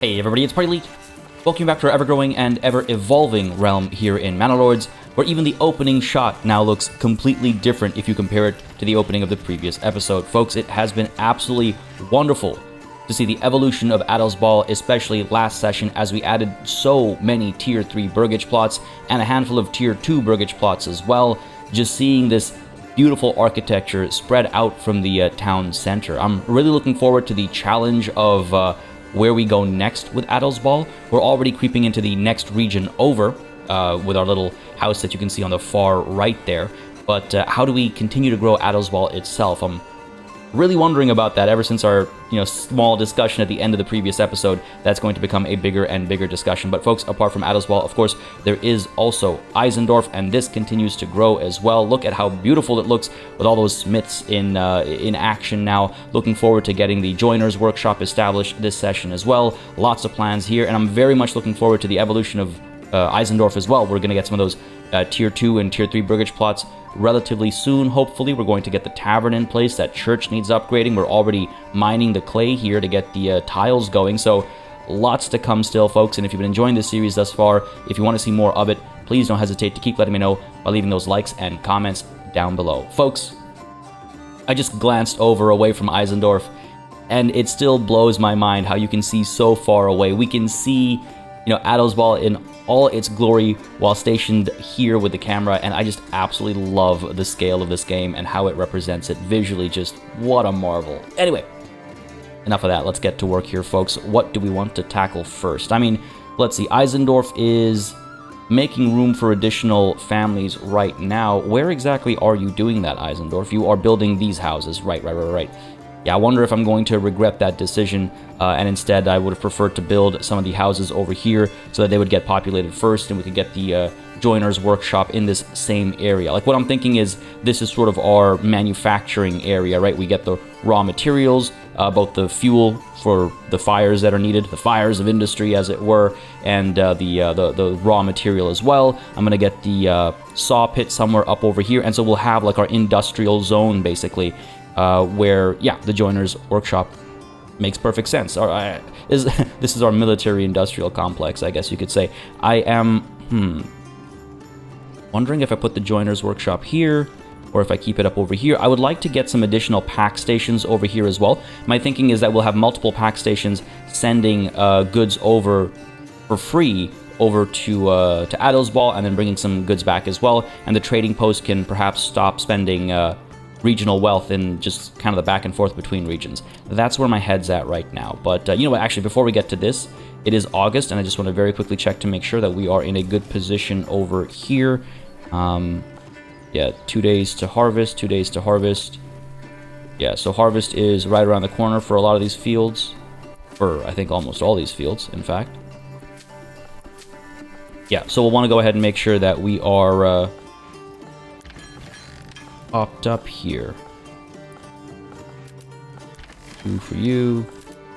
Hey everybody, it's PartyElite. Welcome back to our ever-growing and ever-evolving realm here in Manor Lords, where even the opening shot now looks completely different if you compare it to the opening of the previous episode. Folks, it has been absolutely wonderful to see the evolution of Adol's Ball, especially last session as we added so many Tier 3 Burgage plots and a handful of Tier 2 Burgage plots as well. Just seeing this beautiful architecture spread out from the town center. I'm really looking forward to the challenge of where we go next with Adol's Ball. We're already creeping into the next region over with our little house that you can see on the far right there. But how do we continue to grow Adol's Ball itself? I'm really wondering about that ever since our small discussion at the end of the previous episode. That's going to become a bigger and bigger discussion. But folks, apart from Adol's Ball, of course, there is also Eisendorf, and this continues to grow as well. Look at how beautiful it looks with all those smiths in action now. Looking forward to getting the Joiner's Workshop established this session as well. Lots of plans here, and I'm very much looking forward to the evolution of Eisendorf as well. We're going to get some of those Tier 2 and Tier 3 Burgage plots relatively soon. Hopefully, we're going to get the tavern in place. That church needs upgrading. We're already mining the clay here to get the tiles going, so lots to come still, folks. And if you've been enjoying this series thus far, if you want to see more of it, please don't hesitate to keep letting me know by leaving those likes and comments down below. Folks, I just glanced away from Eisendorf, and it still blows my mind how you can see so far away. We can see Adol's Ball in all its glory while stationed here with the camera, and I just absolutely love the scale of this game and how it represents it visually. Just what a marvel. Anyway, enough of that. Let's get to work here, folks. What do we want to tackle first? I mean, let's see. Eisendorf is making room for additional families right now. Where exactly are you doing that, Eisendorf? You are building these houses. Right. Yeah, I wonder if I'm going to regret that decision, and instead I would have preferred to build some of the houses over here so that they would get populated first and we could get the Joiner's Workshop in this same area. Like, what I'm thinking is this is sort of our manufacturing area, right? We get the raw materials, both the fuel for the fires that are needed, the fires of industry as it were, and the raw material as well. I'm going to get the saw pit somewhere up over here, and so we'll have like our industrial zone basically. Where, yeah, the Joiner's Workshop makes perfect sense. This is our military-industrial complex, I guess you could say. I am, wondering if I put the Joiner's Workshop here, or if I keep it up over here. I would like to get some additional pack stations over here as well. My thinking is that we'll have multiple pack stations sending goods over for free over to Adol's Ball, and then bringing some goods back as well. And the trading post can perhaps stop spending regional wealth in just kind of the back and forth between regions. That's where my head's at right now. But you know what, actually, before we get to this, it is August, and I just want to very quickly check to make sure that we are in a good position over here. Yeah, 2 days to harvest, 2 days to harvest. Yeah, so harvest is right around the corner for a lot of these fields. For, I think, almost all these fields, in fact. Yeah, so we'll want to go ahead and make sure that we are popped up here. 2 for you,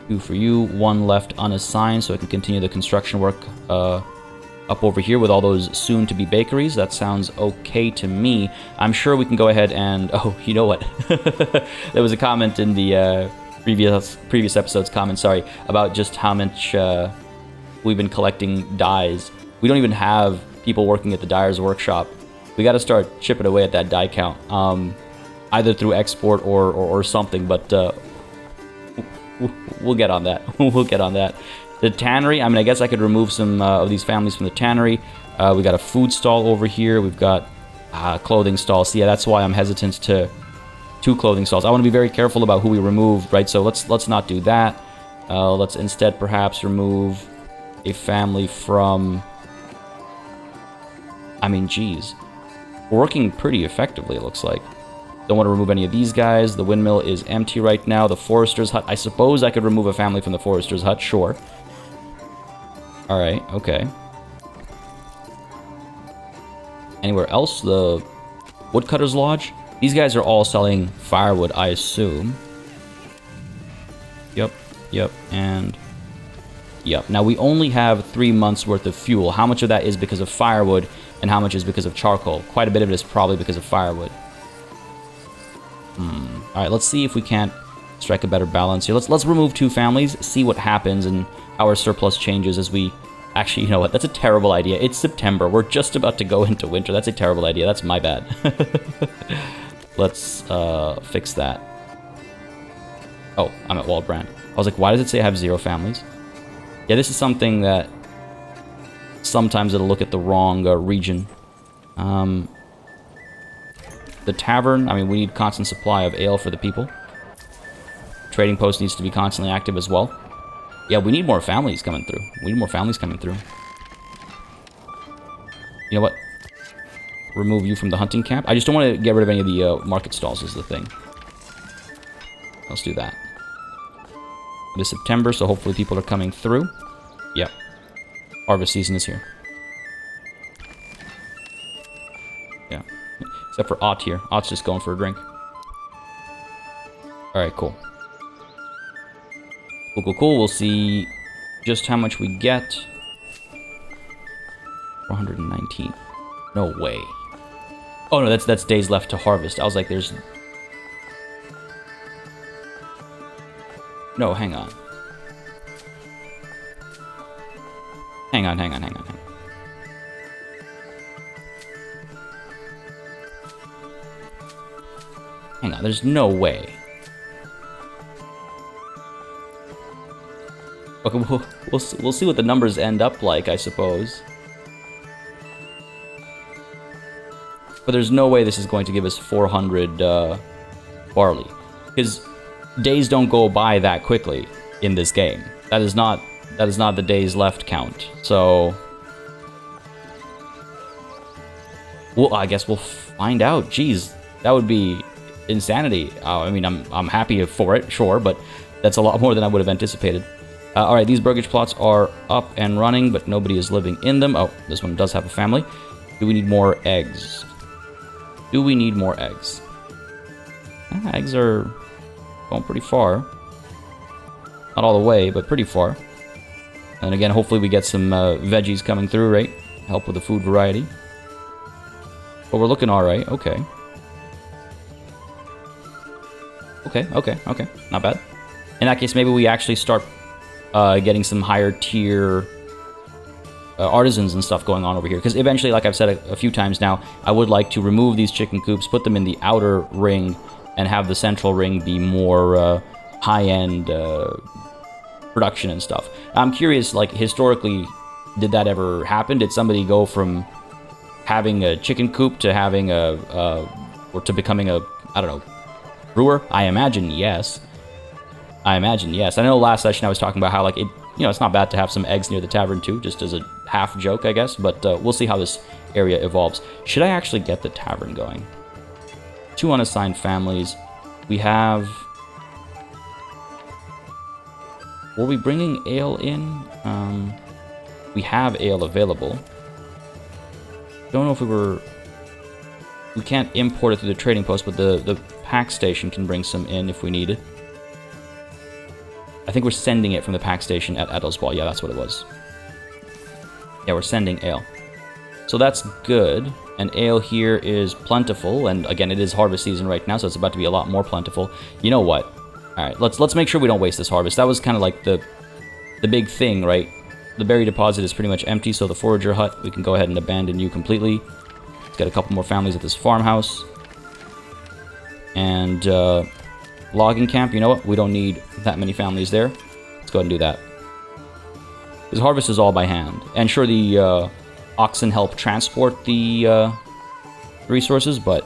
2 for you, 1 left unassigned, so I can continue the construction work up over here with all those soon-to-be bakeries. That sounds okay to me. I'm sure we can go ahead and... Oh, you know what? There was a comment in the previous episode's comment, sorry, about just how much we've been collecting dyes. We don't even have people working at the dyer's workshop. We got to start chipping away at that die count, either through export or something, but we'll get on that. We'll get on that. The tannery, I mean, I guess I could remove some of these families from the tannery. We got a food stall over here. We've got clothing stalls. So yeah, that's why I'm hesitant to 2 clothing stalls. I want to be very careful about who we remove, right? So let's not do that. Let's instead perhaps remove a family from... I mean, geez. Working pretty effectively, it looks like. Don't want to remove any of these guys. The windmill is empty right now. The forester's hut. I suppose I could remove a family from the forester's hut. Sure. Alright, okay. Anywhere else? The woodcutter's lodge? These guys are all selling firewood, I assume. Yep, and... Yep. Now, we only have 3 months worth of fuel. How much of that is because of firewood, and how much is because of charcoal? Quite a bit of it is probably because of firewood. Alright, let's see if we can't strike a better balance here. Let's remove 2 families, see what happens, and how our surplus changes as we... Actually, you know what? That's a terrible idea. It's September. We're just about to go into winter. That's a terrible idea. That's my bad. Let's fix that. Oh, I'm at Waldbrand. I was like, why does it say I have 0 families? Yeah, this is something that sometimes it'll look at the wrong region. The tavern, I mean, we need constant supply of ale for the people. Trading post needs to be constantly active as well. Yeah, we need more families coming through. We need more families coming through. You know what? Remove you from the hunting camp. I just don't want to get rid of any of the market stalls is the thing. Let's do that. It is September, so hopefully people are coming through. Yep. Harvest season is here. Yeah. Except for Ott here. Ott's just going for a drink. Alright, cool. Cool. We'll see just how much we get. 419. No way. Oh no, that's days left to harvest. I was like, there's... No, hang on. Hang on. Hang on, there's no way. Okay, we'll see what the numbers end up like, I suppose. But there's no way this is going to give us 400 barley. Because days don't go by that quickly in this game. That is not the days left count. So, well, I guess we'll find out. Jeez, that would be insanity. I mean, I'm happy for it, sure, but that's a lot more than I would have anticipated. All right, these burgage plots are up and running, but nobody is living in them. Oh, this one does have a family. Do we need more eggs? Eggs are going pretty far. Not all the way, but pretty far. And again, hopefully we get some veggies coming through, right? Help with the food variety. But we're looking all right. Okay. Not bad. In that case, maybe we actually start getting some higher tier artisans and stuff going on over here. Because eventually, like I've said a few times now, I would like to remove these chicken coops, put them in the outer ring, and have the central ring be more high-end production and stuff. I'm curious, like, historically, did that ever happen? Did somebody go from having a chicken coop to having or to becoming a, I don't know, brewer? I imagine yes. I know last session I was talking about how, like, it's not bad to have some eggs near the tavern too, just as a half joke, I guess, but we'll see how this area evolves. Should I actually get the tavern going? 2 unassigned families. We have... Were we bringing ale in? We have ale available. Don't know if we were... We can't import it through the trading post, but the pack station can bring some in if we need it. I think we're sending it from the pack station at Edelsball. Yeah, that's what it was. Yeah, we're sending ale. So that's good. And ale here is plentiful. And again, it is harvest season right now, so it's about to be a lot more plentiful. You know what? All right, let's make sure we don't waste this harvest. That was kind of like the big thing, right? The berry deposit is pretty much empty, so the forager hut, we can go ahead and abandon you completely. Let's get a couple more families at this farmhouse. And logging camp, you know what? We don't need that many families there. Let's go ahead and do that. Because harvest is all by hand. And sure, the oxen help transport the resources, but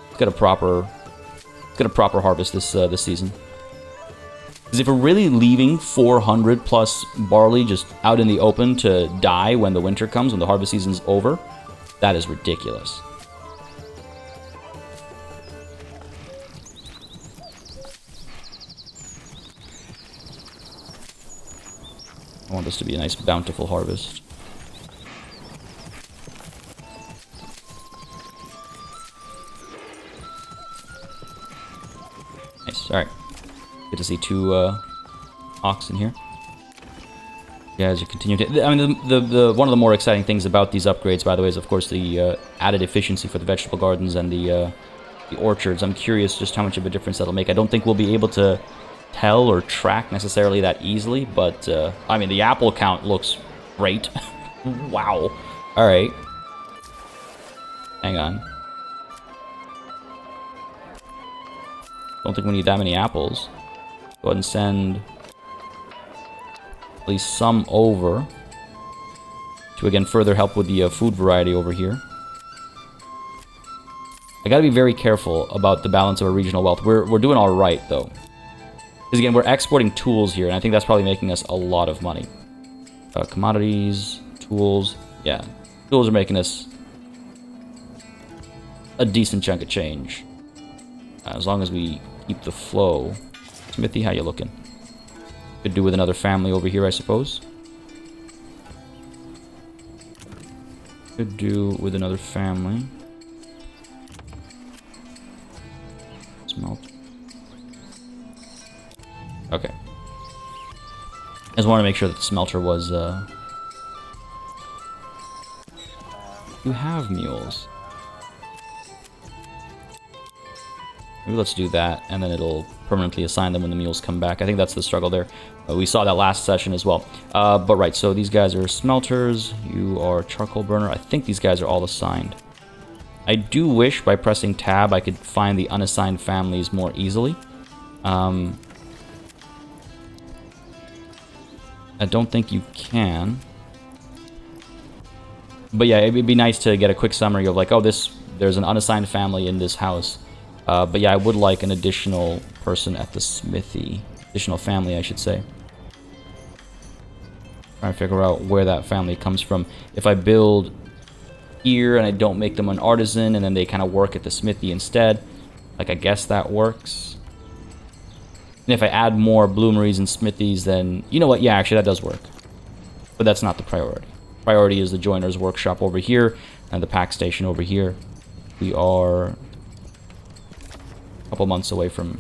let's get a proper harvest this season. Because if we're really leaving 400 plus barley just out in the open to die when the winter comes, when the harvest season's over, that is ridiculous. I want this to be a nice, bountiful harvest. Nice, alright. Good to see 2 oxen here. Yeah, as you continue to... I mean, the one of the more exciting things about these upgrades, by the way, is, of course, the added efficiency for the vegetable gardens and the the orchards. I'm curious just how much of a difference that'll make. I don't think we'll be able to tell or track necessarily that easily, but I mean, the apple count looks great. Wow. All right. Hang on. Don't think we need that many apples. Go ahead and send at least some over to, again, further help with the food variety over here. I gotta be very careful about the balance of our regional wealth. We're doing all right, though. Because, again, we're exporting tools here, and I think that's probably making us a lot of money. Commodities, tools. Yeah, tools are making us a decent chunk of change. As long as we keep the flow. Smithy, how you looking? Could do with another family over here, I suppose. Could do with another family. Smelt. Okay. I just want to make sure that the smelter was, You have mules. Maybe let's do that, and then it'll permanently assign them when the mules come back. I think that's the struggle there. We saw that last session as well. But right, so these guys are smelters. You are charcoal burner. I think these guys are all assigned. I do wish by pressing tab I could find the unassigned families more easily. I don't think you can. But yeah, it'd be nice to get a quick summary of like, oh, there's an unassigned family in this house. But yeah, I would like an additional person at the smithy. Additional family, I should say. Trying to figure out where that family comes from. If I build here and I don't make them an artisan and then they kind of work at the smithy instead, like I guess that works. And if I add more bloomeries and smithies, then you know what? Yeah, actually that does work. But that's not the priority. Priority is the joiner's workshop over here and the pack station over here. We are a couple months away from...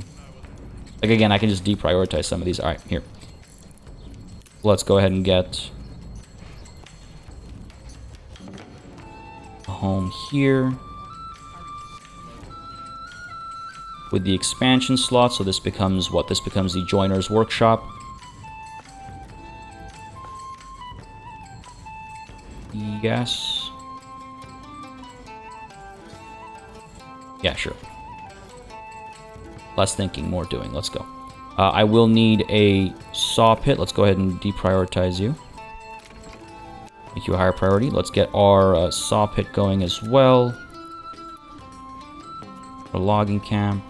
Like, again, I can just deprioritize some of these. Alright, here. Let's go ahead and get a home here with the expansion slot. So this becomes what? This becomes the joiner's workshop. Yes. Yeah, sure. Less thinking, more doing. Let's go. I will need a saw pit. Let's go ahead and deprioritize you. Make you a higher priority. Let's get our saw pit going as well. A logging camp.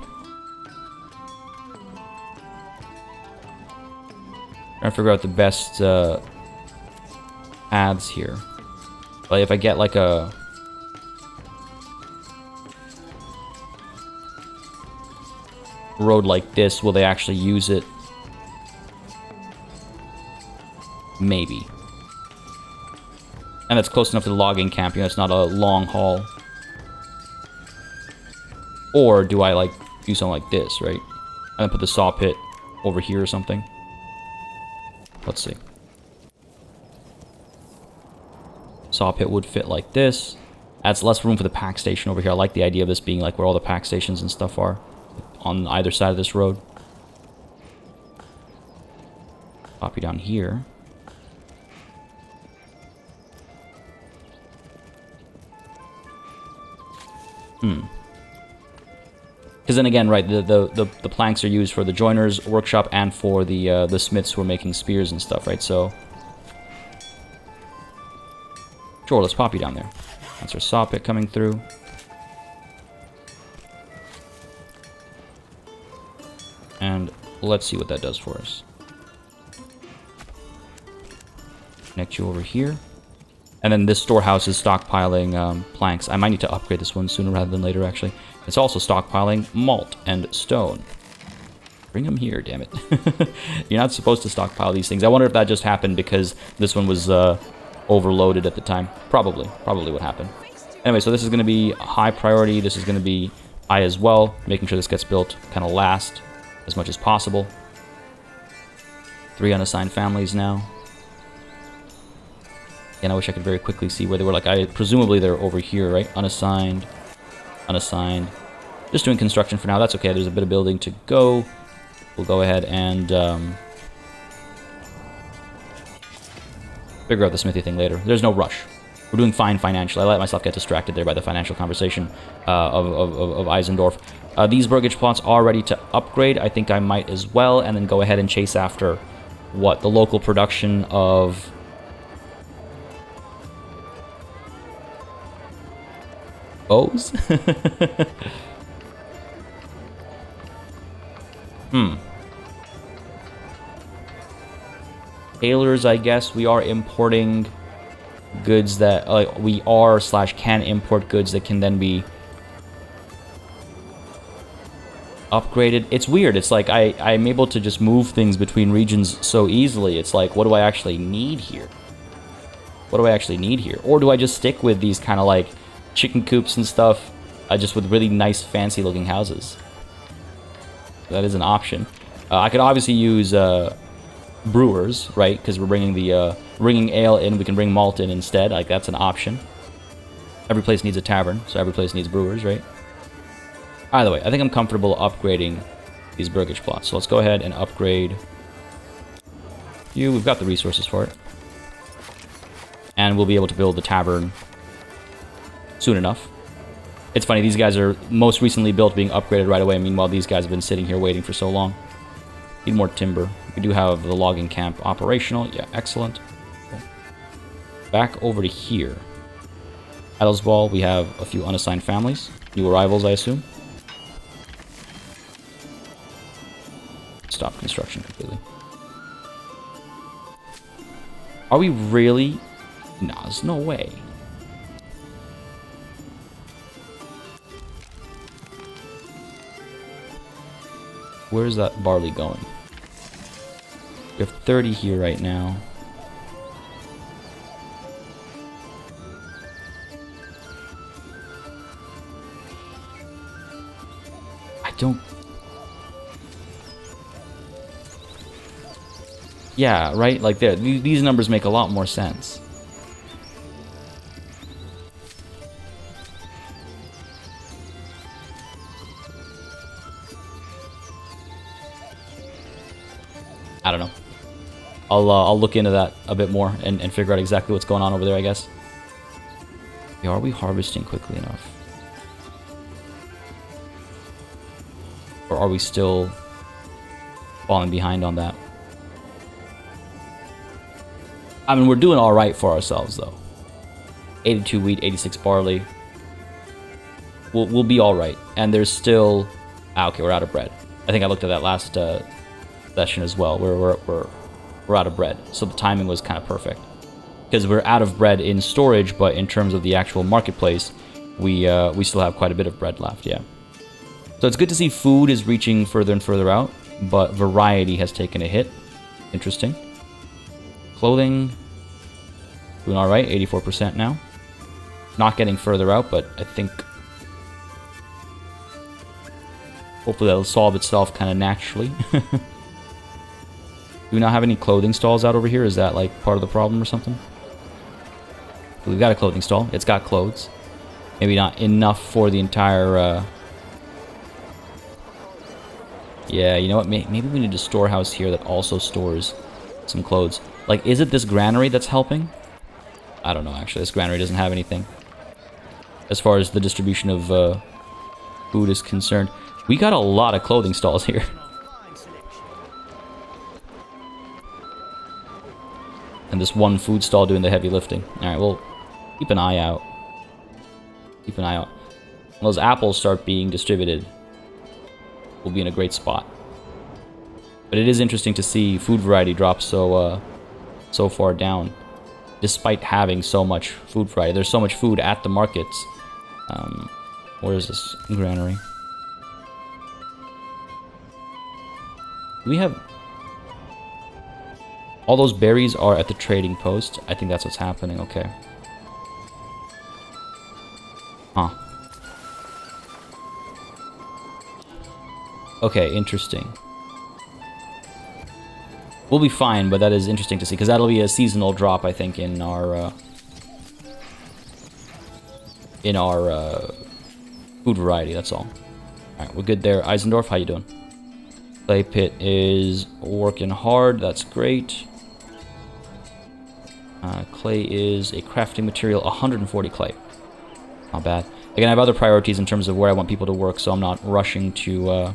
Trying to figure out the best paths here. Like if I get like a... road like this, will they actually use it? Maybe. And that's close enough to the logging camp, you know, it's not a long haul. Or do I like do something like this, right? And then put the saw pit over here or something. Let's see. Saw pit would fit like this. Adds less room for the pack station over here. I like the idea of this being like where all the pack stations and stuff are. On either side of this road. Pop you down here. Because then again, right, the planks are used for the joiner's workshop and for the smiths who are making spears and stuff, right? So sure, let's pop you down there. That's our saw pit coming through. And let's see what that does for us. Connect you over here. And then this storehouse is stockpiling planks. I might need to upgrade this one sooner rather than later, actually. It's also stockpiling malt and stone. Bring them here, damn it. You're not supposed to stockpile these things. I wonder if that just happened because this one was overloaded at the time. Probably what happened. Anyway, so this is going to be high priority. This is going to be high as well. Making sure this gets built kind of last as much as possible. 3 unassigned families now. And I wish I could very quickly see where they were. Like, presumably they're over here, right? Unassigned, unassigned, Just doing construction for now. That's okay. There's a bit of building to go. We'll go ahead and figure out the smithy thing later. There's no rush. We're doing fine financially. I let myself get distracted there by the financial conversation of Eisendorf. These burgage plots are ready to upgrade. I think I might as well, and then go ahead and chase after what? The local production of... bows? Tailors, I guess. We are importing goods that... we are / can import goods that can then be upgraded. It's weird. It's like I'm able to just move things between regions so easily. It's like, what do I actually need here? What do I actually need here? Or do I just stick with these kind of like chicken coops and stuff, just with really nice, fancy looking houses? That is an option. I could obviously use brewers, right? Because we're bringing the bringing ale in. We can bring malt in instead. Like, that's an option. Every place needs a tavern, so every place needs brewers, right? Either way, I think I'm comfortable upgrading these burgage plots. So let's go ahead and upgrade you. We've got the resources for it. And we'll be able to build the tavern soon enough. It's funny, these guys are most recently built, being upgraded right away. Meanwhile, these guys have been sitting here waiting for so long. Need more timber. We do have the logging camp operational. Yeah, excellent. Cool. Back over to here. Adelsball, we have a few unassigned families. New arrivals, I assume. Stop construction completely. Are we really? No, there's no way. Where's that barley going? We have 30 here right now. I don't... Yeah, right? Like, there, these numbers make a lot more sense. I don't know. I'll look into that a bit more and figure out exactly what's going on over there, I guess. Yeah, are we harvesting quickly enough? Or are we still falling behind on that? I mean, we're doing all right for ourselves, though. 82 wheat, 86 barley. We'll be all right. And there's still... Ah, okay, we're out of bread. I think I looked at that last session as well. We're out of bread, so the timing was kind of perfect. Because we're out of bread in storage, but in terms of the actual marketplace, we still have quite a bit of bread left, yeah. So it's good to see food is reaching further and further out, but variety has taken a hit. Interesting. Clothing, doing all right, 84% now. Not getting further out, but I think hopefully that'll solve itself kind of naturally. Do we not have any clothing stalls out over here? Is that like part of the problem or something? We've got a clothing stall. It's got clothes. Maybe not enough for the entire... Yeah, you know what? Maybe we need a storehouse here that also stores some clothes. Like, is it this granary that's helping? I don't know, actually. This granary doesn't have anything as far as the distribution of food is concerned. We got a lot of clothing stalls here. And this one food stall doing the heavy lifting. Alright, well, keep an eye out. Keep an eye out. When those apples start being distributed, we'll be in a great spot. But it is interesting to see food variety drop so far down, despite having so much food variety. There's so much food at the markets. Where is this granary? Do we have... All those berries are at the trading post. I think that's what's happening. Okay. Huh. Okay, interesting. We'll be fine, but that is interesting to see, because that'll be a seasonal drop, I think, in our food variety, that's all. Alright, we're good there. Eisendorf, how you doing? Clay pit is working hard. That's great. Clay is a crafting material. 140 clay. Not bad. Again, I have other priorities in terms of where I want people to work, so I'm not rushing to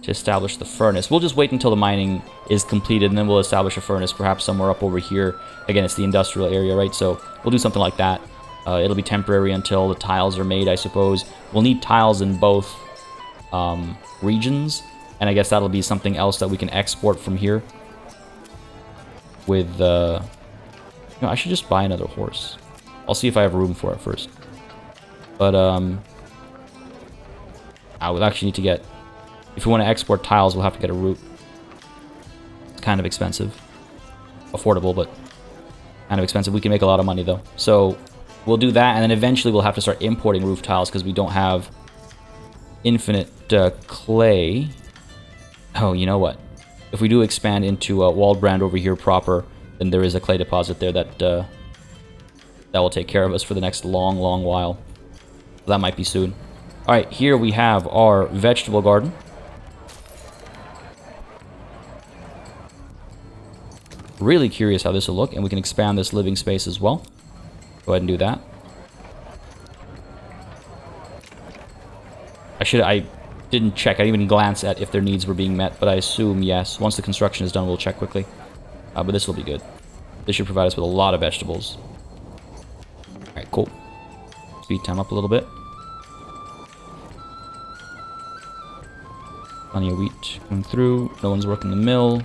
establish the furnace. We'll just wait until the mining is completed, and then we'll establish a furnace, perhaps somewhere up over here. Again, it's the industrial area, right? So we'll do something like that. It'll be temporary until the tiles are made, I suppose. We'll need tiles in both regions, and I guess that'll be something else that we can export from here. With, I should just buy another horse. I'll see if I have room for it first. But, I would actually need to get... If we want to export tiles, we'll have to get a route. It's kind of expensive. Affordable, but kind of expensive. We can make a lot of money, though. So, we'll do that, and then eventually we'll have to start importing roof tiles, because we don't have infinite clay. Oh, you know what? If we do expand into Waldbrand over here proper, then there is a clay deposit there that that will take care of us for the next long, long while. So that might be soon. Alright, here we have our vegetable garden. Really curious how this will look, and we can expand this living space as well. Go ahead and do that. I didn't check. I didn't even glance at if their needs were being met, but I assume yes. Once the construction is done, we'll check quickly. But this will be good. This should provide us with a lot of vegetables. Alright, cool. Speed time up a little bit. Plenty of wheat coming through. No one's working the mill.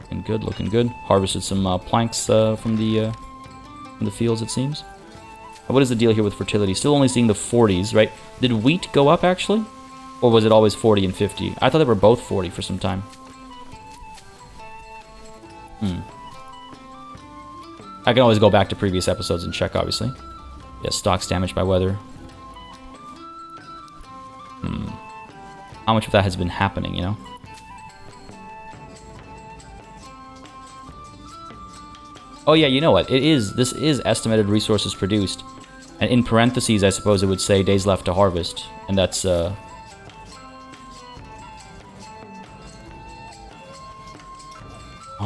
Looking good, looking good. Harvested some planks from the fields, it seems. What is the deal here with fertility? Still only seeing the 40s, right? Did wheat go up, actually? Or was it always 40 and 50? I thought they were both 40 for some time. I can always go back to previous episodes and check, obviously. Yeah, stocks damaged by weather. How much of that has been happening, you know? Oh yeah, you know what? This is estimated resources produced. And in parentheses, I suppose it would say days left to harvest. And that's, oh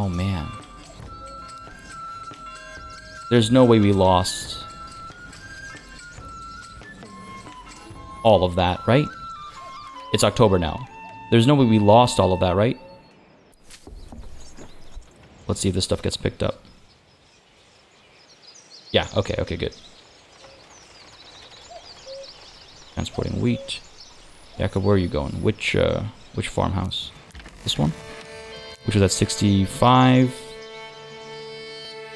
man. There's no way we lost all of that, right? It's October now. There's no way we lost all of that, right? Let's see if this stuff gets picked up. Yeah, okay, good. Transporting wheat. Jacob, where are you going? Which farmhouse? This one? Which was at 65.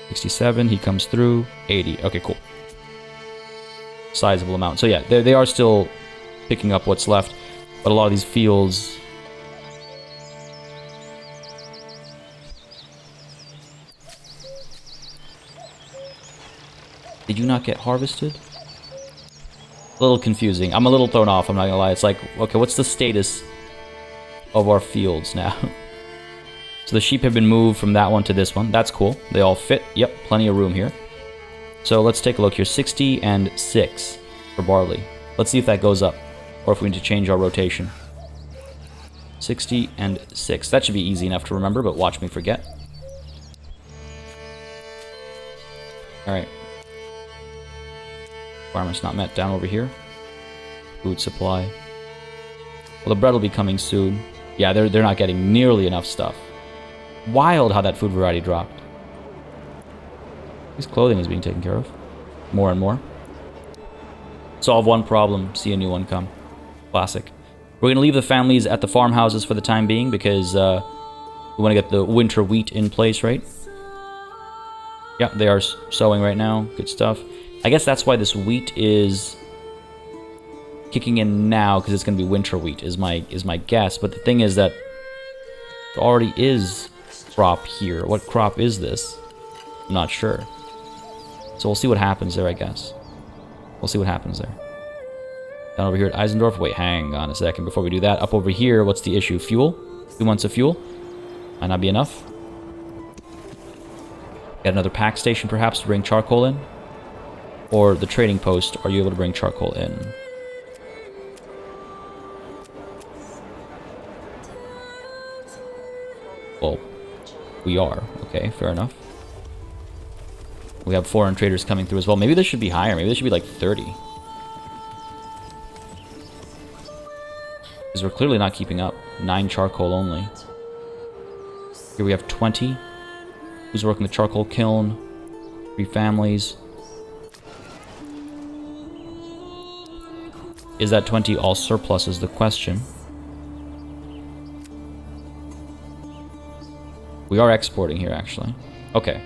67, he comes through. 80, okay, cool. Sizable amount. So yeah, they are still picking up what's left. But a lot of these fields... Did you not get harvested? A little confusing. I'm a little thrown off, I'm not gonna lie. It's like, okay, what's the status of our fields now? So the sheep have been moved from that one to this one. That's cool. They all fit. Yep, plenty of room here. So let's take a look here. 60 and 6 for barley. Let's see if that goes up, or if we need to change our rotation. 60 and 6. That should be easy enough to remember, but watch me forget. Alright. Requirements not met down over here. Food supply. Well, the bread will be coming soon. Yeah, they're not getting nearly enough stuff. Wild how that food variety dropped. His clothing is being taken care of. More and more. Solve one problem, see a new one come. Classic. We're going to leave the families at the farmhouses for the time being because we want to get the winter wheat in place, right? Yeah, they are sowing right now. Good stuff. I guess that's why this wheat is kicking in now, because it's going to be winter wheat is my guess. But the thing is that there already is crop here. What crop is this? I'm not sure. So we'll see what happens there, I guess. We'll see what happens there. Down over here at Eisendorf. Wait, hang on a second. Before we do that, up over here, what's the issue? Fuel? 2 months of fuel? Might not be enough. Get another pack station, perhaps, to bring charcoal in. or the trading post are you able to bring charcoal in? Well, we are. Okay, fair enough. We have foreign traders coming through as well. Maybe this should be higher. Maybe this should be like 30. Because we're clearly not keeping up. 9 charcoal only. Here we have 20. Who's working the charcoal kiln? 3 families. Is that 20 all surplus is the question. We are exporting here, actually. Okay.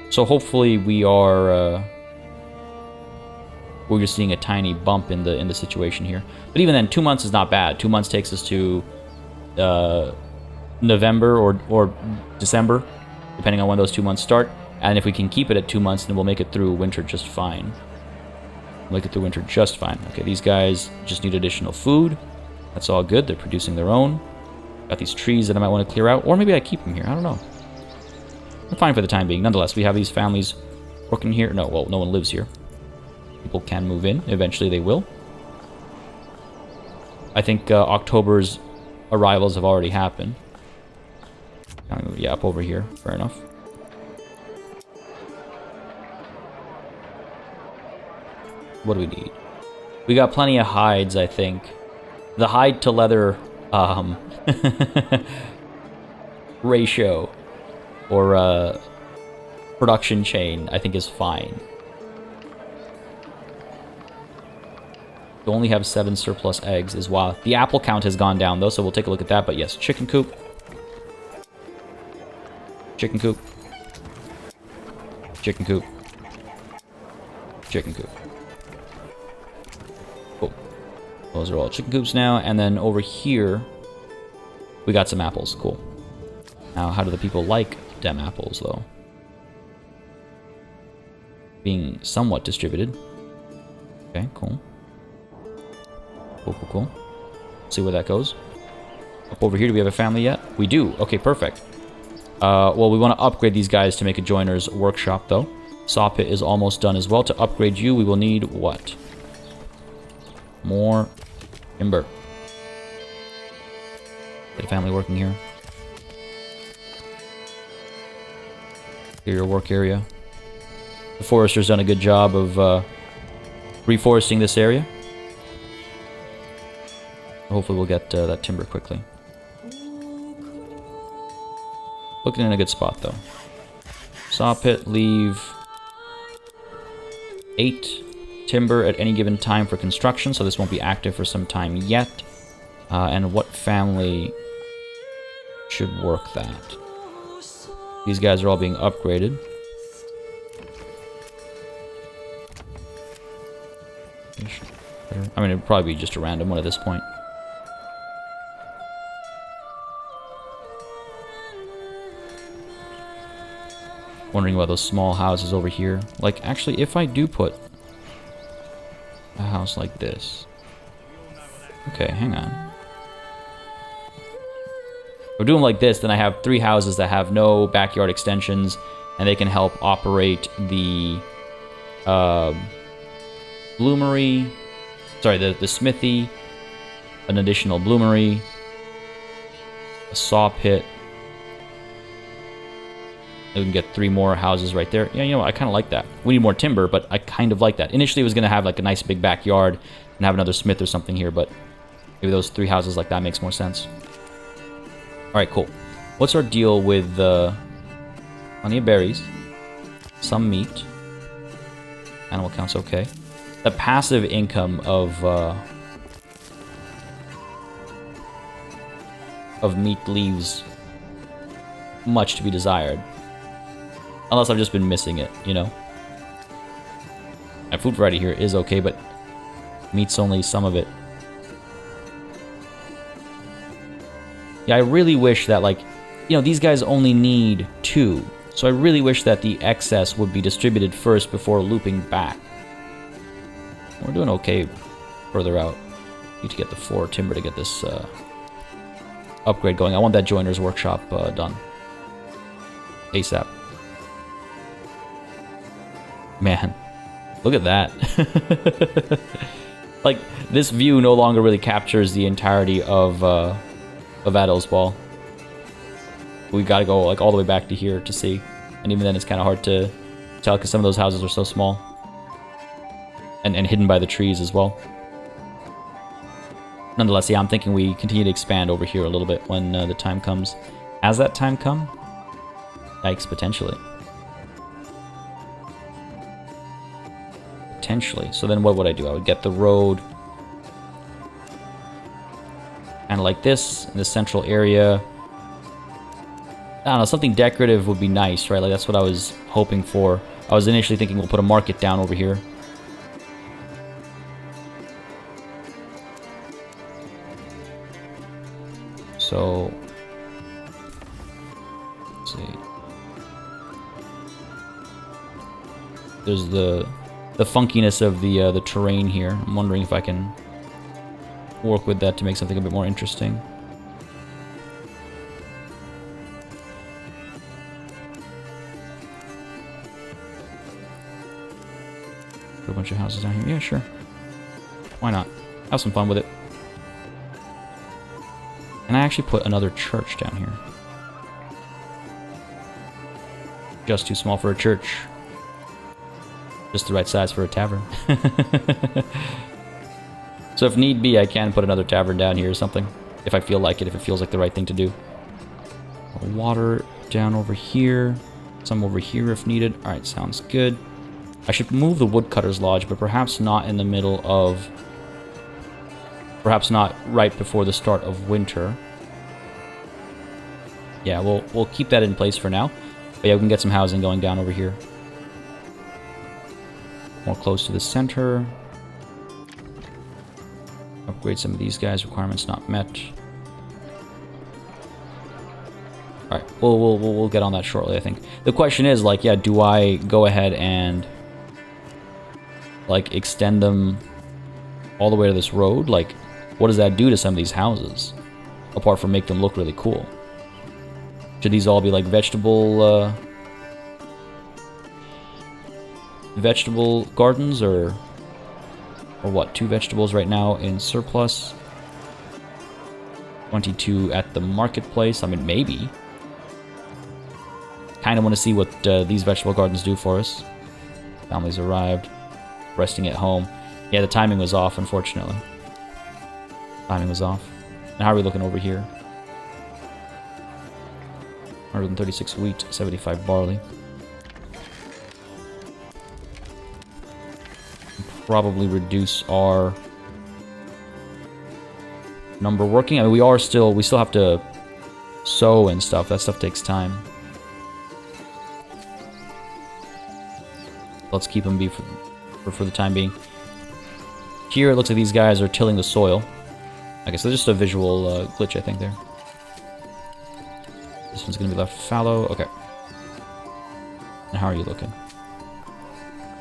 So hopefully we are... we're just seeing a tiny bump in the situation here. But even then, 2 months is not bad. 2 months takes us to November or December, depending on when those 2 months start. And if we can keep it at 2 months, then we'll make it through winter just fine. We'll make it through winter just fine. Okay, these guys just need additional food. That's all good. They're producing their own. Got these trees that I might want to clear out. Or maybe I keep them here. I don't know. I'm fine for the time being. Nonetheless, we have these families working here. No, well, no one lives here. People can move in. Eventually they will. I think October's arrivals have already happened. Yeah, up over here. Fair enough. What do we need? We got plenty of hides, I think. The hide to leather ratio or production chain, I think, is fine. We only have 7 surplus eggs is wild. The apple count has gone down, though, so we'll take a look at that. But yes, chicken coop. Chicken coop. Chicken coop. Chicken coop. Cool. Those are all chicken coops now. And then over here, we got some apples. Cool. Now, how do the people like them apples, though? Being somewhat distributed. Okay, cool. Cool, cool, cool. See where that goes. Up over here, do we have a family yet? We do. Okay, perfect. Well, we want to upgrade these guys to make a joiner's workshop, though. Saw pit is almost done as well. To upgrade you, we will need what? More timber. Get a family working here. Here, your work area. The forester's done a good job of reforesting this area. Hopefully we'll get that timber quickly. Looking in a good spot, though. Saw pit, leave 8 timber at any given time for construction, so this won't be active for some time yet. And what family should work that? These guys are all being upgraded. I mean, it'd probably be just a random one at this point. Wondering about those small houses over here. Like, actually, if I do put a house like this. Okay, hang on. If we're doing like this, then I have 3 houses that have no backyard extensions, and they can help operate the bloomery. Sorry, the smithy, an additional bloomery, a saw pit. We can get 3 more houses right there. Yeah, you know what? I kind of like that. We need more timber, but I kind of like that. Initially, it was going to have like a nice big backyard and have another smith or something here, but maybe those 3 houses like that makes more sense. All right, cool. What's our deal with plenty of berries, some meat, animal count's okay. The passive income of meat leaves much to be desired. Unless I've just been missing it, you know? And food variety here is okay, but meat's only some of it. Yeah, I really wish that, like, you know, these guys only need 2. So I really wish that the excess would be distributed first before looping back. We're doing okay further out. Need to get the 4 timber to get this upgrade going. I want that joiner's workshop done. ASAP. Man, look at that. Like, this view no longer really captures the entirety of Adol's Ball. We gotta go like all the way back to here to see. And even then it's kind of hard to tell because some of those houses are so small. And hidden by the trees as well. Nonetheless, yeah, I'm thinking we continue to expand over here a little bit when the time comes. Has that time come? Yikes, potentially. Potentially. So then what would I do? I would get the road kind of like this in the central area. I don't know, something decorative would be nice, right? Like that's what I was hoping for. I was initially thinking we'll put a market down over here. So let's see. There's the funkiness of the terrain here. I'm wondering if I can work with that to make something a bit more interesting. Put a bunch of houses down here. Yeah, sure. Why not? Have some fun with it. And I actually put another church down here. Just too small for a church. Just the right size for a tavern. So if need be, I can put another tavern down here or something. If I feel like it, if it feels like the right thing to do. Water down over here. Some over here if needed. Alright, sounds good. I should move the woodcutter's lodge, but perhaps not in the middle of... Perhaps not right before the start of winter. Yeah, we'll keep that in place for now. But yeah, we can get some housing going down over here. More close to the center. Upgrade some of these guys. Requirements not met. All right, we'll get on that shortly. I think the question is like, yeah, do I go ahead and like extend them all the way to this road? Like, what does that do to some of these houses? Apart from make them look really cool. Should these all be like vegetable gardens or what? 2 vegetables right now in surplus. 22 at the marketplace. I mean, maybe. Kind of want to see what these vegetable gardens do for us. Families arrived. Resting at home. Yeah, the timing was off, unfortunately. Timing was off. And how are we looking over here? 136 wheat, 75 barley. Probably reduce our number working. I mean, we still have to sow and stuff. That stuff takes time. Let's keep them for the time being. Here it looks like these guys are tilling the soil. Okay, so just a visual glitch, I think, there. This one's gonna be left fallow. Okay. And how are you looking?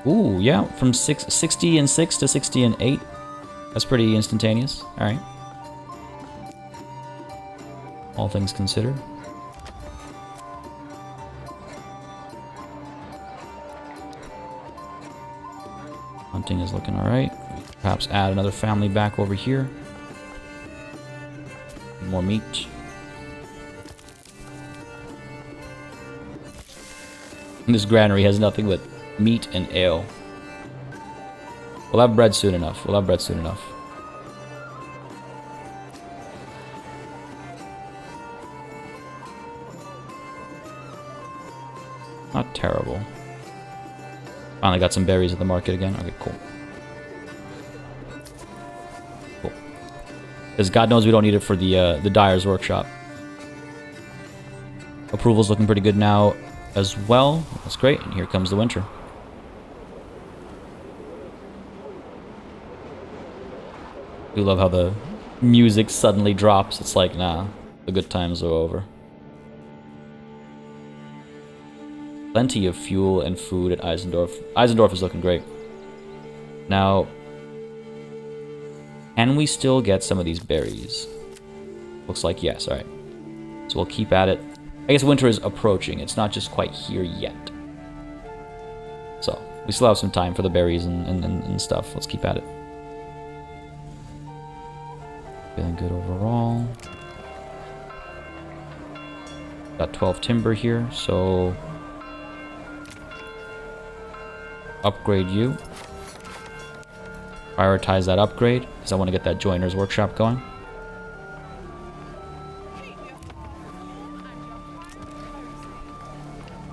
Ooh, yeah, from 60 and 6 to 60 and 8. That's pretty instantaneous. All right. All things considered. Hunting is looking all right. Perhaps add another family back over here. More meat. And this granary has nothing but meat and ale. We'll have bread soon enough. We'll have bread soon enough. Not terrible. Finally got some berries at the market again. Okay, cool. Cool. Because God knows we don't need it for the dyer's workshop. Approval's looking pretty good now as well. That's great. And here comes the winter. I do love how the music suddenly drops. It's like, nah, the good times are over. Plenty of fuel and food at Eisendorf. Eisendorf is looking great. Now, can we still get some of these berries? Looks like yes, alright. So we'll keep at it. I guess winter is approaching. It's not just quite here yet. So, We still have some time for the berries and stuff. Let's keep at it. Feeling good overall. Got 12 timber here, so upgrade you. Prioritize that upgrade because I want to get that joiner's workshop going.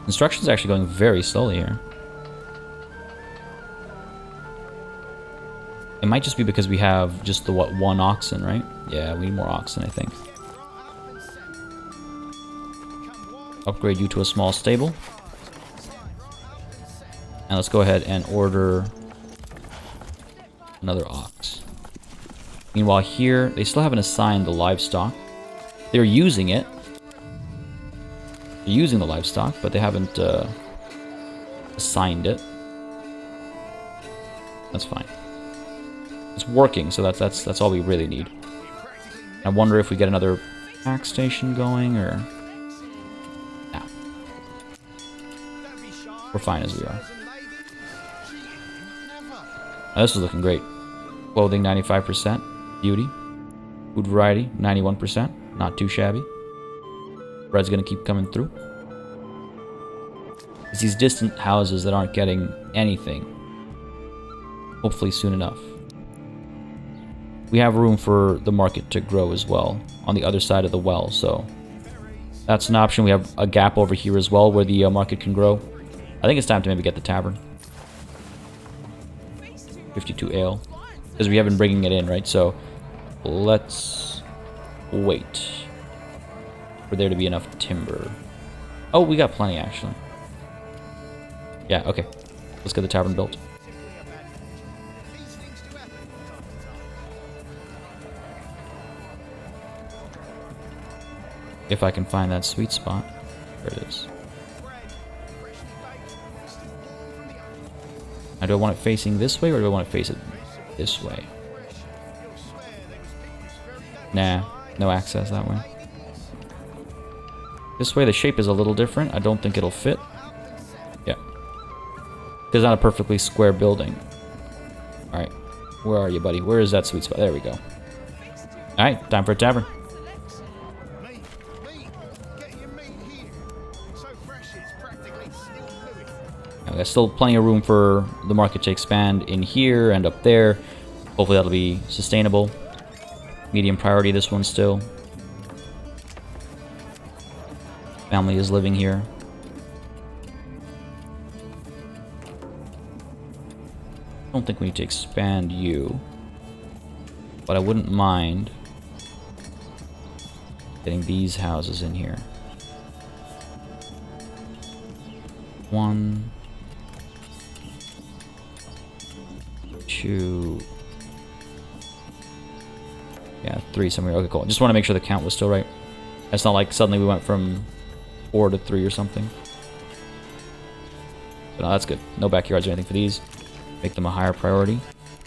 Construction's actually going very slowly here. It might just be because we have just the, what, one oxen, right? Yeah, we need more oxen, I think. Upgrade you to a small stable. And let's go ahead and order another ox. Meanwhile here, they still haven't assigned the livestock. They're using it. They're using the livestock, but they haven't assigned it. That's fine. It's working, so that's all we really need. I wonder if we get another pack station going, or... Nah. We're fine as we are. Now, this is looking great. Clothing, 95%. Beauty. Food variety, 91%. Not too shabby. Bread's gonna keep coming through. It's these distant houses that aren't getting anything. Hopefully soon enough. We have room for the market to grow as well on the other side of the well, so that's an option. We have a gap over here as well where the market can grow. I think it's time to maybe get the tavern. 52 ale. Because we have been bringing it in, right? So let's wait for there to be enough timber. Oh, we got plenty actually. Yeah, okay. Let's get the tavern built. If I can find that sweet spot. There it is. Now, do I want it facing this way, or do I want to face it this way? Nah, no access that way. This way, the shape is a little different. I don't think it'll fit. Yeah. It's not a perfectly square building. Alright. Where are you, buddy? Where is that sweet spot? There we go. Alright, time for a tavern. There's still plenty of room for the market to expand in here and up there. Hopefully that'll be sustainable. Medium priority, this one still. Family is living here. I don't think we need to expand you. But I wouldn't mind getting these houses in here. 1, 2, yeah, 3 somewhere. Okay, cool. Just want to make sure the count was still right. It's not like suddenly we went from 4 to 3 or something. But no, that's good. No backyards or anything for these. Make them a higher priority.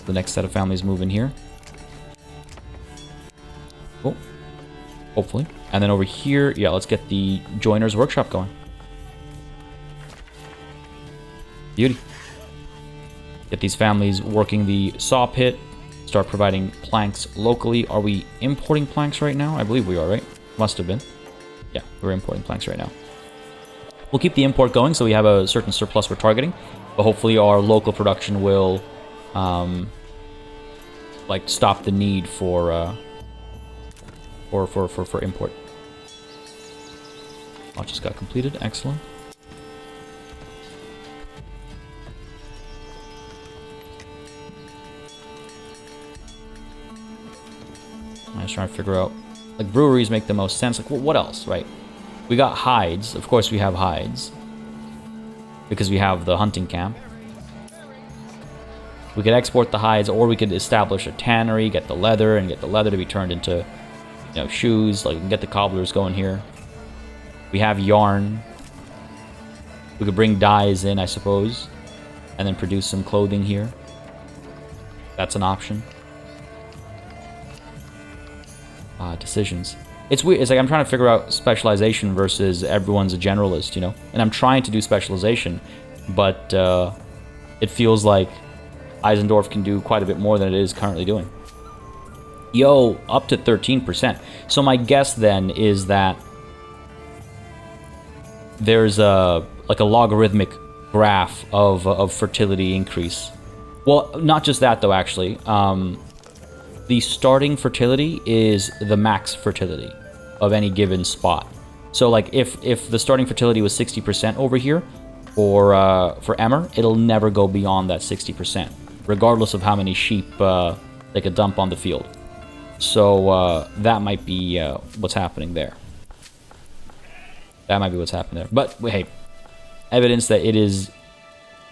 The next set of families move in here. Cool. Hopefully. And then over here, yeah, let's get the joiner's workshop going. Beauty. Get these families working the saw pit. Start providing planks locally. Are we importing planks right now? I believe we are, right? Must have been. Yeah, we're importing planks right now. We'll keep the import going so we have a certain surplus we're targeting. But hopefully our local production will like stop the need for import. Oh, just got completed. Excellent. I was trying to figure out, like, breweries make the most sense. Like, well, what else, right? We got hides. Of course we have hides. Because we have the hunting camp. We could export the hides, or we could establish a tannery, get the leather, and get the leather to be turned into, you know, shoes. Like, we can get the cobblers going here. We have yarn. We could bring dyes in, I suppose. And then produce some clothing here. That's an option. Decisions. It's weird. It's like I'm trying to figure out specialization versus everyone's a generalist, you know? And I'm trying to do specialization, but it feels like Eisendorf can do quite a bit more than it is currently doing. Yo, up to 13%. So my guess then is that there's a logarithmic graph of fertility increase. Well, not just that though, actually. The starting fertility is the max fertility of any given spot. So like if the starting fertility was 60% over here for Emmer, it'll never go beyond that 60%, regardless of how many sheep they could dump on the field. So that might be what's happening there. That might be what's happening there. But hey, evidence that it is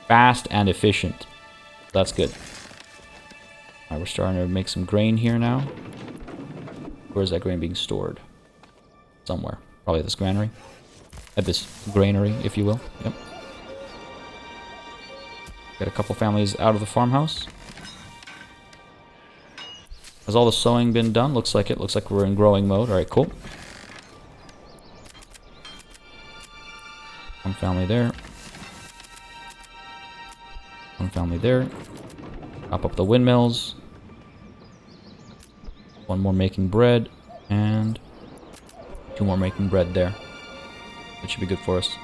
fast and efficient. That's good. All right, we're starting to make some grain here now. Where's that grain being stored? Somewhere. Probably at this granary. At this granary, if you will. Yep. Got a couple families out of the farmhouse. Has all the sowing been done? Looks like it. Looks like we're in growing mode. All right, cool. One family there. One family there. Pop up the windmills. One more making bread. And 2 more making bread there. That should be good for us.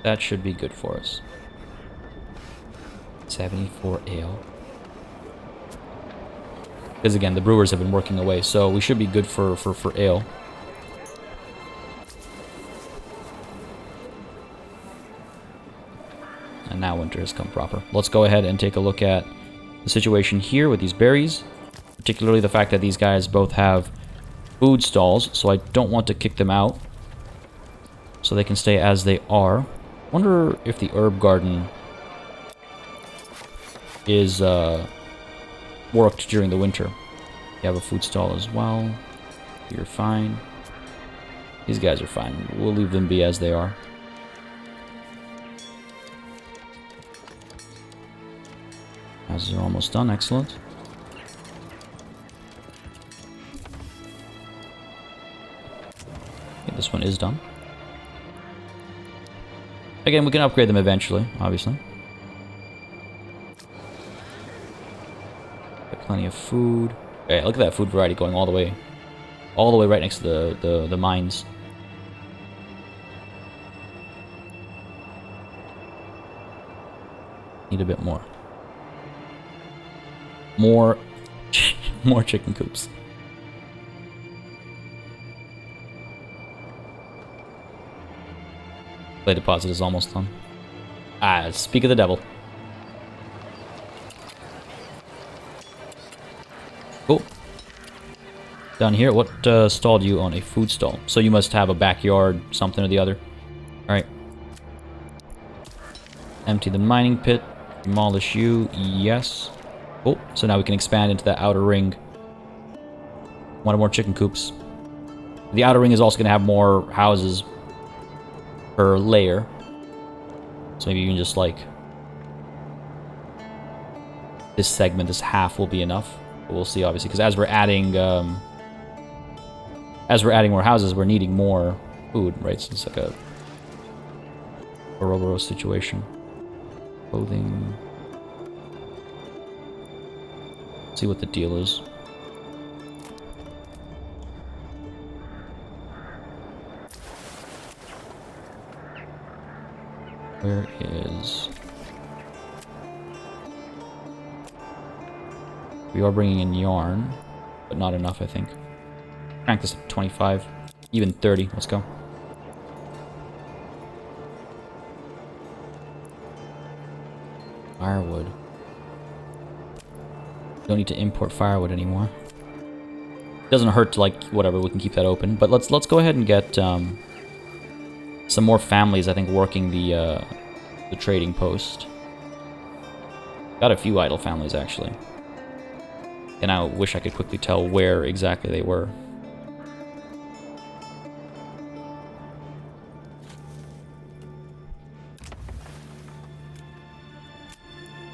That should be good for us. 74 ale. Because again, the brewers have been working away, so we should be good for ale. And now winter has come proper. Let's go ahead and take a look at the situation here with these berries. Particularly the fact that these guys both have food stalls, so I don't want to kick them out. So they can stay as they are. Wonder if the herb garden is worked during the winter. You have a food stall as well. You're fine. These guys are fine. We'll leave them be as they are. Houses are almost done. Excellent. Okay, this one is done. Again, we can upgrade them eventually, obviously. Got plenty of food. Okay, look at that food variety going all the way right next to the mines. Need a bit more. More chicken coops. Clay deposit is almost done. Ah, speak of the devil. Cool. Down here, what stall do you own? A food stall. So you must have a backyard, something or the other. Alright. Empty the mining pit. Demolish you. Yes. Cool. So now we can expand into that outer ring. One more chicken coops. The outer ring is also going to have more houses per layer. So maybe you can just like... this segment, this half will be enough. But we'll see, obviously, because as we're adding more houses, we're needing more food, right? So it's like a Ouroboros situation. Clothing. See what the deal is. Where is... we are bringing in yarn, but not enough, I think. Crank this up to 25, even 30. Let's go. Firewood. Don't need to import firewood anymore. Doesn't hurt to, like, whatever, we can keep that open. But let's go ahead and get some more families, I think, working the trading post. Got a few idle families, actually. And I wish I could quickly tell where exactly they were.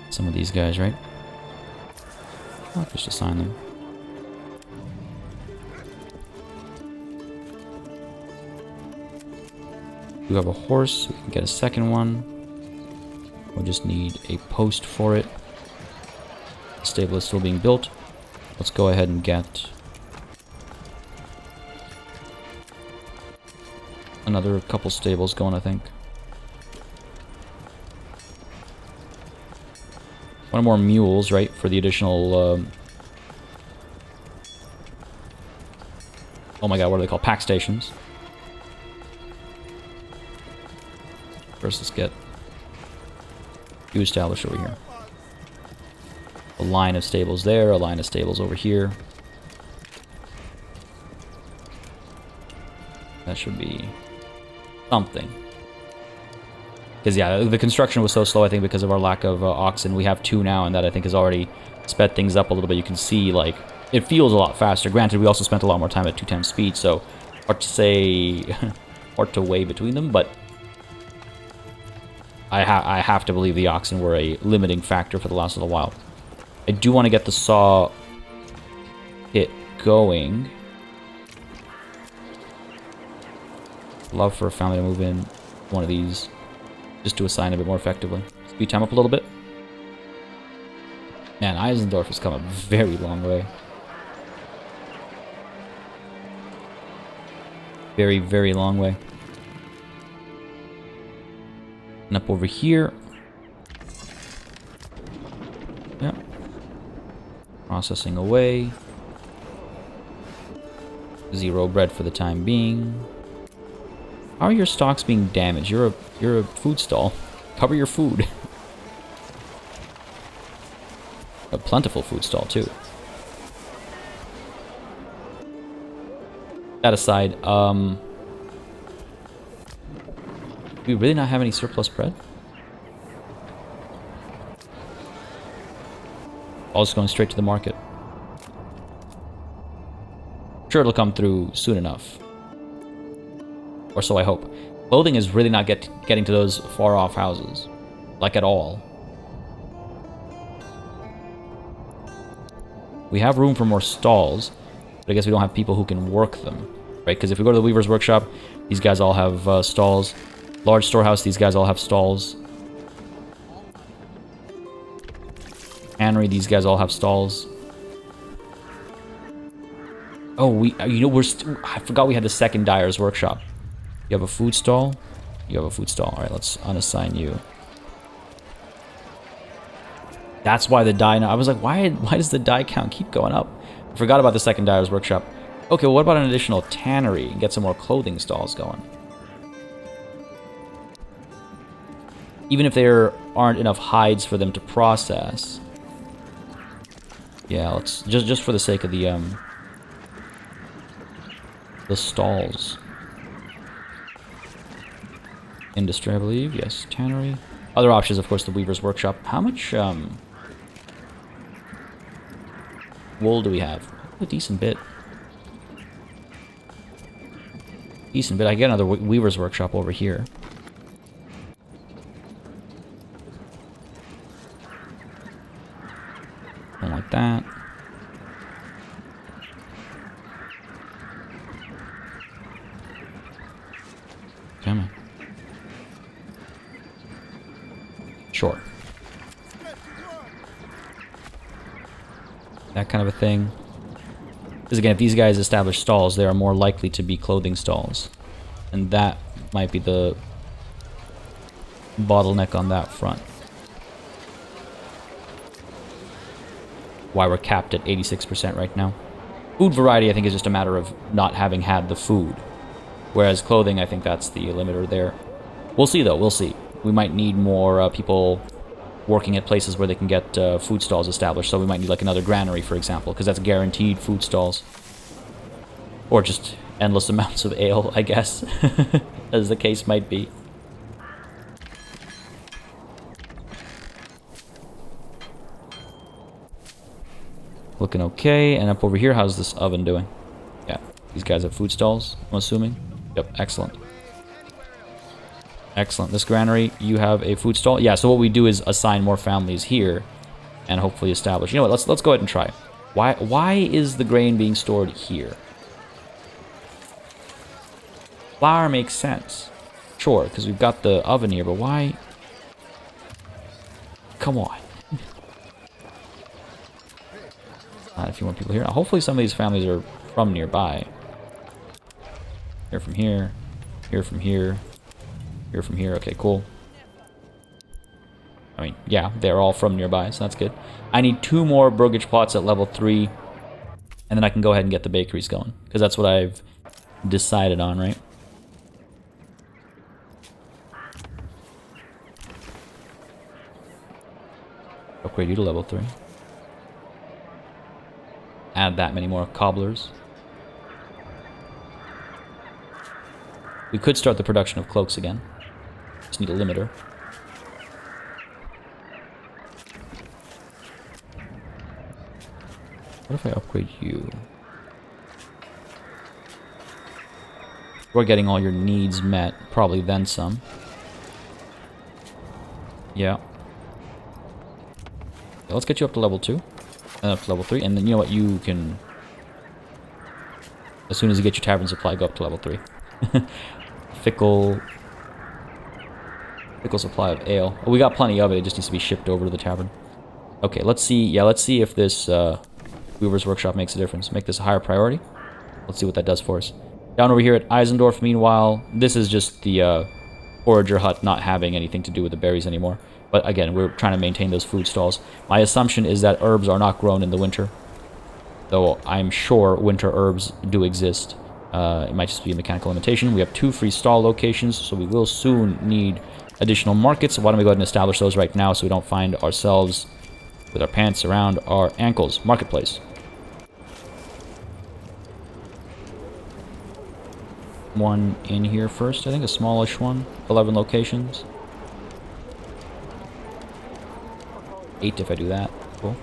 Some of these guys, right? I'll just assign them. We have a horse. We can get a second one. We'll just need a post for it. The stable is still being built. Let's go ahead and get another couple stables going, I think. One more mules, right, for the additional... oh my god, what are they called? Pack stations. First, let's get you established over here. A line of stables there, a line of stables over here. That should be something. Because, yeah, the construction was so slow, I think, because of our lack of oxen. We have 2 now, and that, I think, has already sped things up a little bit. You can see, like, it feels a lot faster. Granted, we also spent a lot more time at 2 times speed, so hard to say, hard to weigh between them, but I have to believe the oxen were a limiting factor for the last little while. I do want to get the saw pit going. Love for a family to move in one of these, just to assign a bit more effectively. Speed time up a little bit. Man, Eisendorf has come a very long way. Very, very long way. And up over here. Yep. Processing away. 0 bread for the time being. How are your stocks being damaged? You're a food stall. Cover your food. A plentiful food stall too. That aside, do we really not have any surplus bread? All just going straight to the market. Sure, it'll come through soon enough. Or so I hope. Clothing is really not getting to those far-off houses. Like, at all. We have room for more stalls, but I guess we don't have people who can work them, right? Because if we go to the Weaver's Workshop, these guys all have stalls. Large storehouse, these guys all have stalls. Cannery, these guys all have stalls. Oh, you know, I forgot we had the second Dyer's Workshop. You have a food stall? You have a food stall. Alright, let's unassign you. That's why the dye... I was like, why does the dye count keep going up? I forgot about the second Dyer's Workshop. Okay, well, what about an additional tannery and get some more clothing stalls going? Even if there aren't enough hides for them to process. Yeah, let's... Just for the sake of the stalls. Industry, I believe. Yes, tannery. Other options, of course, the Weaver's Workshop. How much wool do we have? A decent bit. Decent bit. I get another Weaver's Workshop over here. Something like that. Come on. Sure. That kind of a thing. Because again, if these guys establish stalls, they are more likely to be clothing stalls. And that might be the bottleneck on that front. Why we're capped at 86% right now. Food variety, I think, is just a matter of not having had the food. Whereas clothing, I think that's the limiter there. We'll see, though. We'll see. We might need more people working at places where they can get food stalls established. So we might need like another granary, for example, because that's guaranteed food stalls. Or just endless amounts of ale, I guess, as the case might be. Looking okay. And up over here, how's this oven doing? Yeah, these guys have food stalls, I'm assuming. Yep, excellent. Excellent. This granary, you have a food stall. Yeah, so what we do is assign more families here and hopefully establish. You know what, let's go ahead and try. Why is the grain being stored here? Flour makes sense. Sure, because we've got the oven here, but why? Come on. If you want people here. Hopefully some of these families are from nearby. Here from here. Here from here. Here from here. Okay, cool. I mean, yeah, they're all from nearby, so that's good. I need 2 more brokerage plots at level 3. And then I can go ahead and get the bakeries going. Because that's what I've decided on, right? Upgrade you to level 3. Add that many more cobblers. We could start the production of cloaks again. Just need a limiter. What if I upgrade you? We're getting all your needs met. Probably then some. Yeah. Let's get you up to level 2. And up to level 3. And then you know what? You can... As soon as you get your tavern supply, go up to level 3. Fickle supply of ale. Oh, we got plenty of it. It just needs to be shipped over to the tavern. Okay, let's see. Yeah, let's see if this Weaver's Workshop makes a difference. Make this a higher priority. Let's see what that does for us. Down over here at Eisendorf, meanwhile, this is just the forager hut not having anything to do with the berries anymore. But again, we're trying to maintain those food stalls. My assumption is that herbs are not grown in the winter. Though I'm sure winter herbs do exist. It might just be a mechanical limitation. We have 2 free stall locations, so we will soon need additional markets. So why don't we go ahead and establish those right now so we don't find ourselves with our pants around our ankles. Marketplace. One in here first, I think, a smallish one. 11 locations. 8 if I do that. Cool.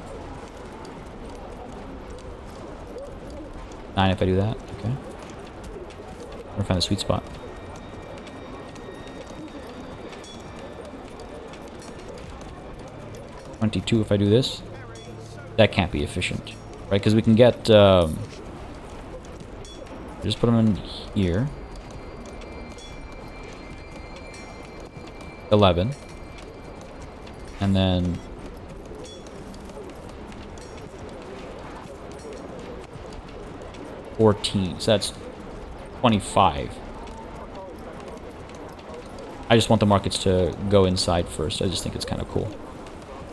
9 if I do that. Okay. I'm gonna find a sweet spot. $22 if I do this. That can't be efficient, right? Because we can get. Just put them in here. 11. And then 14. So that's 25. I just want the markets to go inside first. I just think it's kind of cool.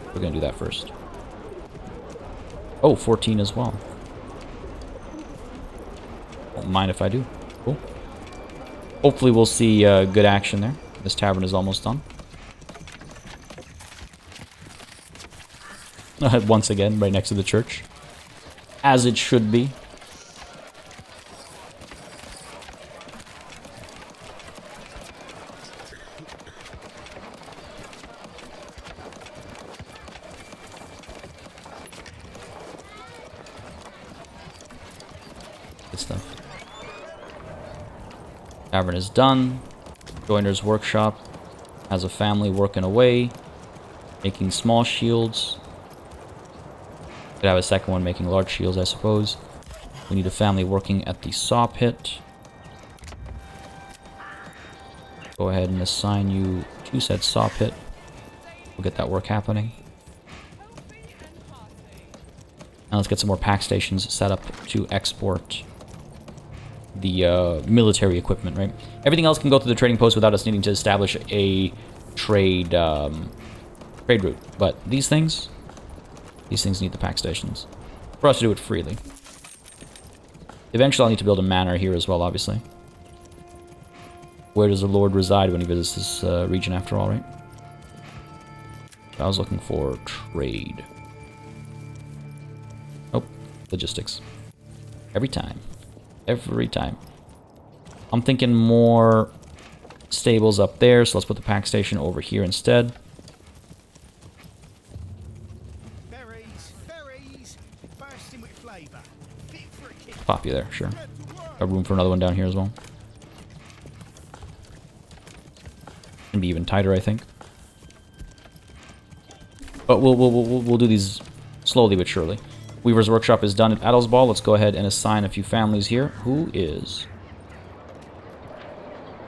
We're going to do that first. Oh, 14 as well. Won't mind if I do. Cool. Hopefully we'll see good action there. This tavern is almost done. Once again, right next to the church. As it should be. Good stuff. Tavern is done. Joiner's workshop has a family working away, making small shields. Could have a second one making large shields, I suppose. We need a family working at the saw pit. Go ahead and assign you to said saw pit. We'll get that work happening. Now let's get some more pack stations set up to export the military equipment, right? Everything else can go through the trading post without us needing to establish a trade route. But these things need the pack stations for us to do it freely. Eventually I'll need to build a manor here as well, obviously. Where does the Lord reside when he visits this region after all, right? I was looking for trade. Oh, logistics. Every time. Every time. I'm thinking more stables up there, so let's put the pack station over here instead. Berries, bursting with flavor. Fit for a kick. Pop you there, sure. Got room for another one down here as well. Can be even tighter, I think. But we'll do these slowly but surely. Weaver's Workshop is done at Adelsball. Let's go ahead and assign a few families here. Who is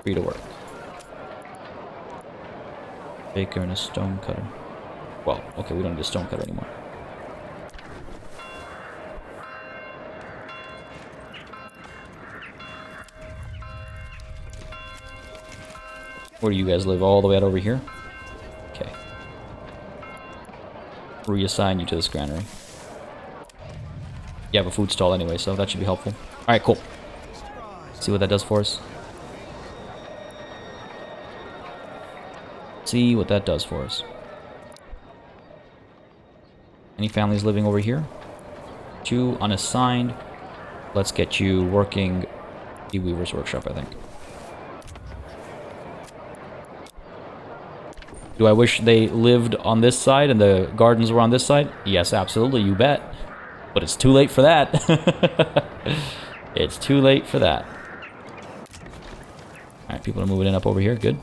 free to work? Baker and a stone cutter. Well, okay, we don't need a stone cutter anymore. Where do you guys live? All the way out over here? Okay. Reassign you to this granary. You have a food stall anyway, so that should be helpful. Alright, cool. See what that does for us. See what that does for us. Any families living over here? 2 unassigned. Let's get you working the Weaver's Workshop, I think. Do I wish they lived on this side and the gardens were on this side? Yes, absolutely, you bet. But it's too late for that. It's too late for that. Alright, people are moving in up over here. Good.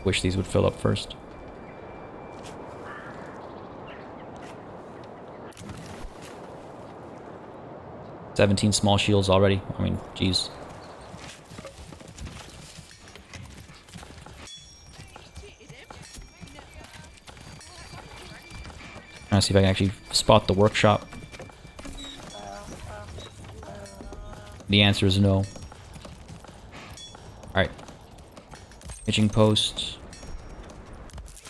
Wish these would fill up first. "17 small shields already." I mean, geez. Trying to see if I can actually spot the workshop. The answer is no. Alright. Hitching post.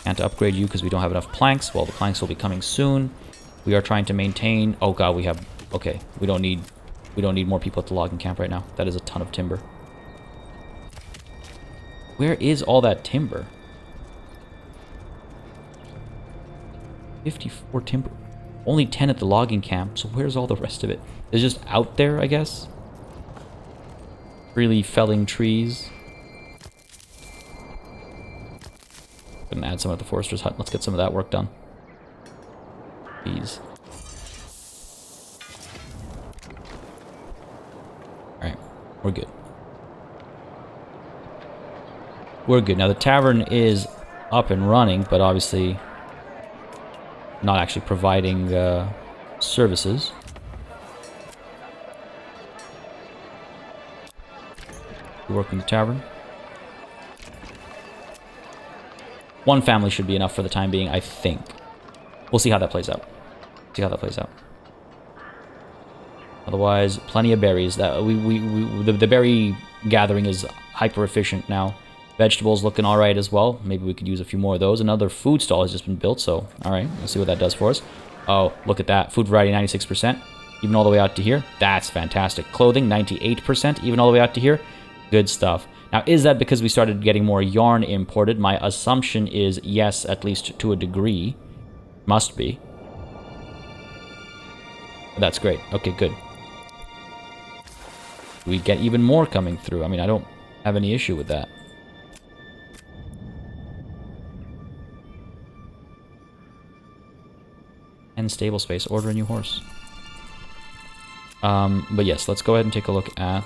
Can't upgrade you because we don't have enough planks. Well, the planks will be coming soon. We are trying to maintain... Oh god, we have... Okay, we don't need more people at the logging camp right now. That is a ton of timber. Where is all that timber? 54 timber. Only 10 at the logging camp, so where's all the rest of it? It's just out there, I guess? Really felling trees. Gonna add some at the forester's hut. Let's get some of that work done. Please. Alright, we're good. We're good. Now the tavern is up and running, but obviously not actually providing services. You work in the tavern. 1 family should be enough for the time being, I think. We'll see how that plays out. See how that plays out. Otherwise, plenty of berries. That the berry gathering is hyper efficient now. Vegetables looking all right as well. Maybe we could use a few more of those. Another food stall has just been built, so all right. Let's see what that does for us. Oh, look at that. Food variety 96%, even all the way out to here. That's fantastic. Clothing 98%, even all the way out to here. Good stuff. Now, is that because we started getting more yarn imported? My assumption is yes, at least to a degree. Must be. That's great. Okay, good. We get even more coming through. I mean, I don't have any issue with that. And stable space. Order a new horse. But yes, let's go ahead and take a look at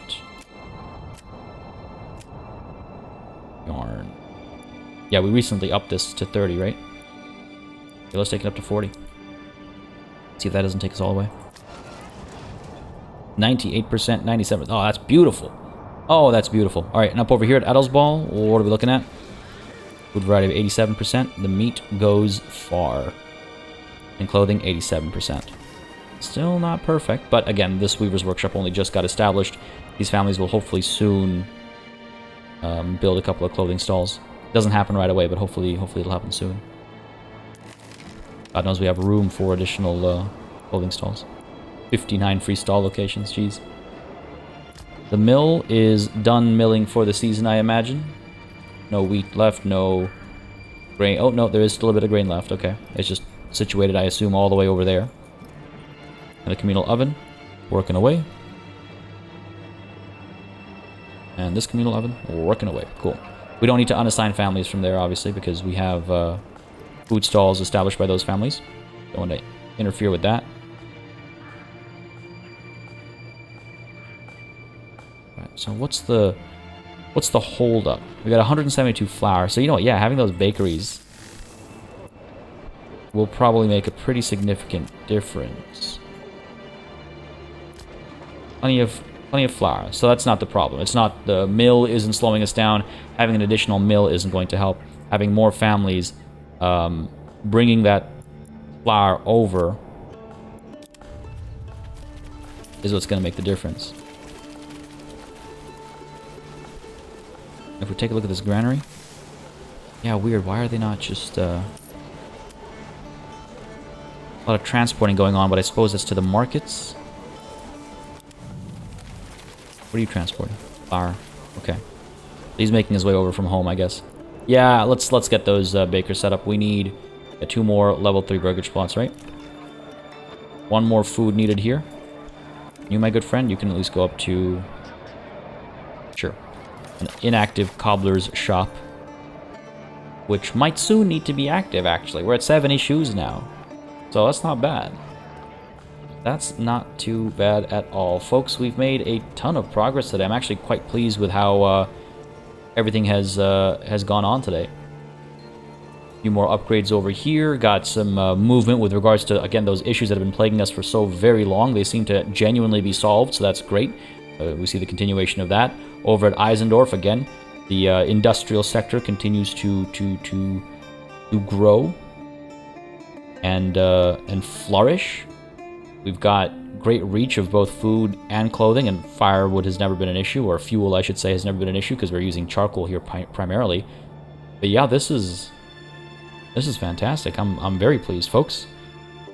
yarn. Yeah, we recently upped this to 30, right? Okay, let's take it up to 40. See if that doesn't take us all the way. 98%, 97%. Oh, that's beautiful. Oh, that's beautiful. All right, and up over here at Adelsball, what are we looking at? Food variety of 87%. The meat goes far. And clothing, 87%. Still not perfect, but again, this Weaver's Workshop only just got established. These families will hopefully soon build a couple of clothing stalls. Doesn't happen right away, but hopefully it'll happen soon. God knows we have room for additional clothing stalls. 59 free stall locations, jeez. The mill is done milling for the season, I imagine. No wheat left, no grain. Oh, no, there is still a bit of grain left. Okay, it's just situated, I assume, all the way over there. And the communal oven, working away. And this communal oven, working away. Cool. We don't need to unassign families from there, obviously, because we have food stalls established by those families. Don't want to interfere with that. Right, so what's the hold up? We got 172 flour. So you know what? Yeah, having those bakeries will probably make a pretty significant difference. Plenty of Plenty of flour, so that's not the problem. It's not, the mill isn't slowing us down. Having an additional mill isn't going to help. Having more families bringing that flour over is what's going to make the difference. If we take a look at this granary, yeah, weird. Why are they not just a lot of transporting going on? But I suppose it's to the markets. What are you transporting? Flour. Okay. He's making his way over from home, I guess. Yeah, let's get those bakers set up. We need 2 more level 3 burger spots, right? 1 more food needed here. You, my good friend, you can at least go up to... Sure. An inactive cobbler's shop. Which might soon need to be active, actually. We're at 7 issues now. So that's not bad. That's not too bad at all. Folks, we've made a ton of progress today. I'm actually quite pleased with how everything has gone on today. A few more upgrades over here. Got some movement with regards to, again, those issues that have been plaguing us for so very long. They seem to genuinely be solved, so that's great. We see the continuation of that. Over at Eisendorf, again, the industrial sector continues to grow and flourish. We've got great reach of both food and clothing, and firewood has never been an issue, or fuel, I should say, has never been an issue because we're using charcoal here primarily. But yeah, this is fantastic. I'm very pleased, folks.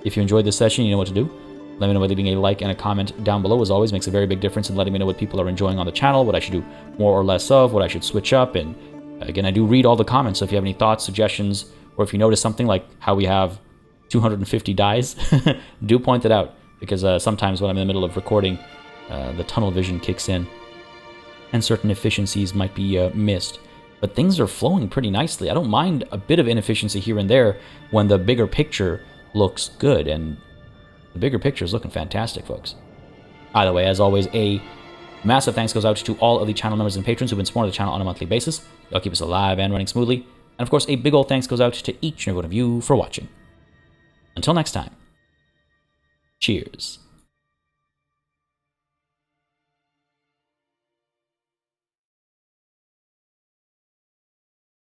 If you enjoyed this session, you know what to do. Let me know by leaving a like and a comment down below. As always, makes a very big difference in letting me know what people are enjoying on the channel, what I should do more or less of, what I should switch up. And again, I do read all the comments, so if you have any thoughts, suggestions, or if you notice something like how we have 250 dies, do point it out. Because sometimes when I'm in the middle of recording, the tunnel vision kicks in, and certain efficiencies might be missed. But things are flowing pretty nicely. I don't mind a bit of inefficiency here and there when the bigger picture looks good, and the bigger picture is looking fantastic, folks. Either way, as always, a massive thanks goes out to all of the channel members and patrons who've been supporting the channel on a monthly basis. Y'all keep us alive and running smoothly. And of course, a big old thanks goes out to each and every one of you for watching. Until next time. Cheers.